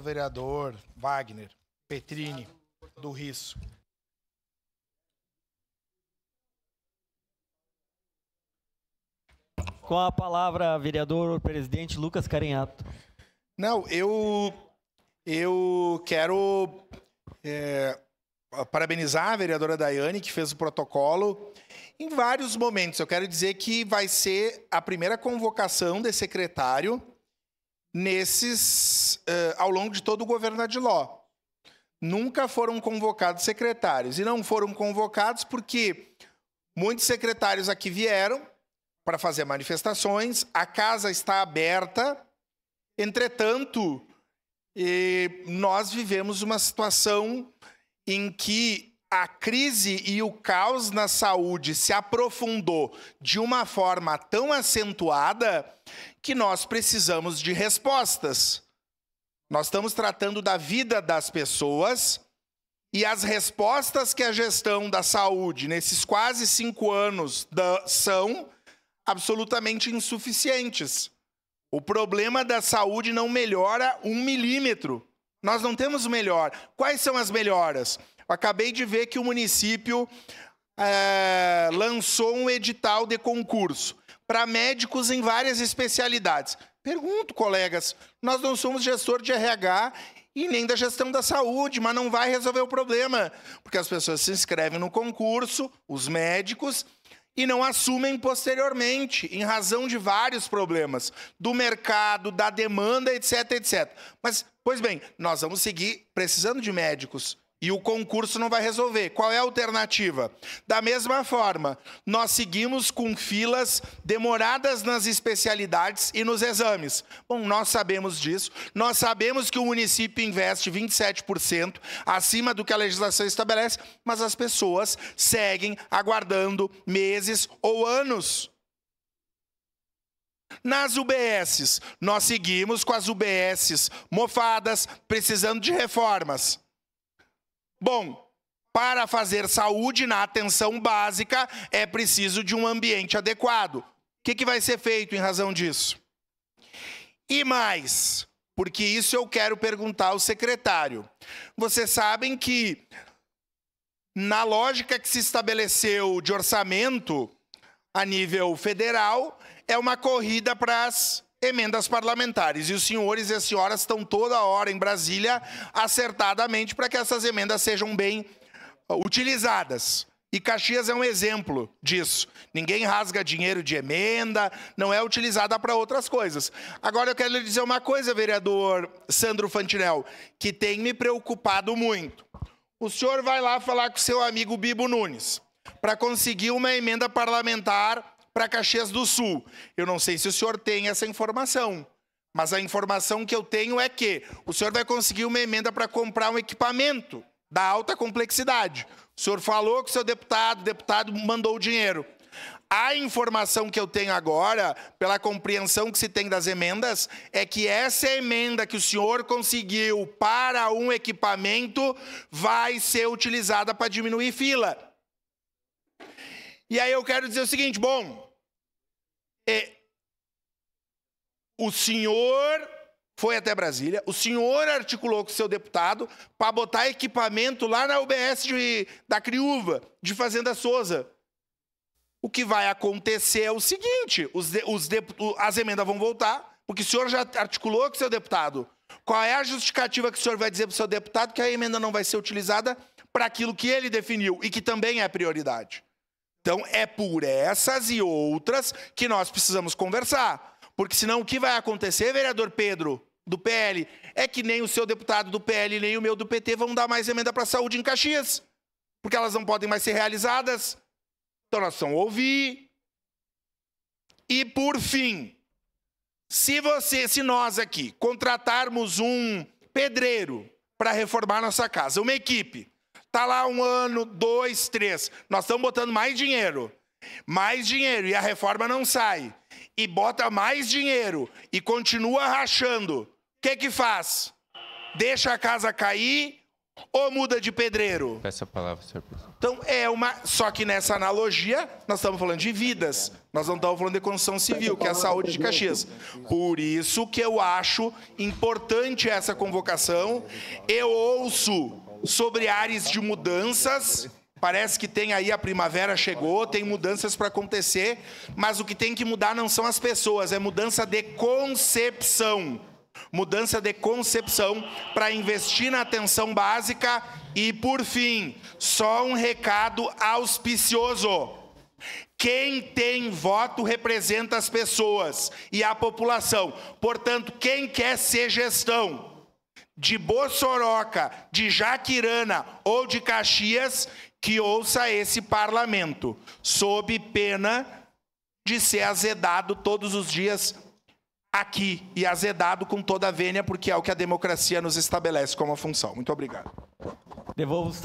vereador Wagner Petrini, do Risso. Com a palavra, vereador presidente Lucas Carinhato. Não, eu quero parabenizar a vereadora Daiane, que fez o protocolo em vários momentos. Eu quero dizer que vai ser a primeira convocação de secretário ao longo de todo o governo Adiló. Nunca foram convocados secretários. E não foram convocados porque muitos secretários aqui vieram para fazer manifestações. A casa está aberta. Entretanto, nós vivemos uma situação em que a crise e o caos na saúde se aprofundou de uma forma tão acentuada que nós precisamos de respostas. Nós estamos tratando da vida das pessoas e as respostas que a gestão da saúde, nesses quase 5 anos, são absolutamente insuficientes. O problema da saúde não melhora 1 milímetro. Nós não temos melhor. Quais são as melhoras? Eu acabei de ver que o município lançou um edital de concurso para médicos em várias especialidades. Pergunto, colegas, nós não somos gestor de RH e nem da gestão da saúde, mas não vai resolver o problema, porque as pessoas se inscrevem no concurso, os médicos, e não assumem posteriormente, em razão de vários problemas, do mercado, da demanda, etc, etc. Mas, pois bem, nós vamos seguir precisando de médicos e o concurso não vai resolver. Qual é a alternativa? Da mesma forma, nós seguimos com filas demoradas nas especialidades e nos exames. Bom, nós sabemos disso. Nós sabemos que o município investe 27% acima do que a legislação estabelece, mas as pessoas seguem aguardando meses ou anos. Nas UBSs, nós seguimos com as UBSs mofadas, precisando de reformas. Bom, para fazer saúde na atenção básica, é preciso de um ambiente adequado. O que vai ser feito em razão disso? E mais, porque isso eu quero perguntar ao secretário. Vocês sabem que, na lógica que se estabeleceu de orçamento a nível federal, é uma corrida para as emendas parlamentares. E os senhores e as senhoras estão toda hora em Brasília acertadamente para que essas emendas sejam bem utilizadas. E Caxias é um exemplo disso. Ninguém rasga dinheiro de emenda, não é utilizada para outras coisas. Agora eu quero lhe dizer uma coisa, vereador Sandro Fantinel, que tem me preocupado muito. O senhor vai lá falar com o seu amigo Bibo Nunes para conseguir uma emenda parlamentar para Caxias do Sul. Eu não sei se o senhor tem essa informação, mas a informação que eu tenho é que o senhor vai conseguir uma emenda para comprar um equipamento da alta complexidade. O senhor falou com o seu deputado, o deputado mandou o dinheiro. A informação que eu tenho agora, pela compreensão que se tem das emendas, é que essa emenda que o senhor conseguiu para um equipamento vai ser utilizada para diminuir fila. E aí eu quero dizer o seguinte, bom, o senhor foi até Brasília, o senhor articulou com o seu deputado para botar equipamento lá na UBS da Criúva, de Fazenda Souza. O que vai acontecer é o seguinte, as emendas vão voltar, porque o senhor já articulou com o seu deputado. Qual é a justificativa que o senhor vai dizer para o seu deputado que a emenda não vai ser utilizada para aquilo que ele definiu e que também é prioridade? Então, é por essas e outras que nós precisamos conversar. Porque senão o que vai acontecer, vereador Pedro, do PL, é que nem o seu deputado do PL nem o meu do PT vão dar mais emenda para a saúde em Caxias. Porque elas não podem mais ser realizadas. Então, nós precisamos ouvir. E, por fim, se nós aqui contratarmos um pedreiro para reformar nossa casa, uma equipe, está lá 1 ano, 2, 3. Nós estamos botando mais dinheiro, e a reforma não sai. E bota mais dinheiro e continua rachando. O que faz? Deixa a casa cair ou muda de pedreiro? Peço a palavra, senhor presidente. Então, só que nessa analogia, nós estamos falando de vidas. Nós não estamos falando de construção civil, que é a saúde de Caxias. Por isso que eu acho importante essa convocação. Eu ouço sobre áreas de mudanças. Parece que tem aí, a primavera chegou, tem mudanças para acontecer, mas o que tem que mudar não são as pessoas, é mudança de concepção. Mudança de concepção para investir na atenção básica. E, por fim, só um recado auspicioso. Quem tem voto representa as pessoas e a população. Portanto, quem quer ser gestão de Bossoroca, de Jaquirana ou de Caxias, que ouça esse parlamento, sob pena de ser azedado todos os dias aqui, e azedado com toda a vênia, porque é o que a democracia nos estabelece como função. Muito obrigado. Devolvo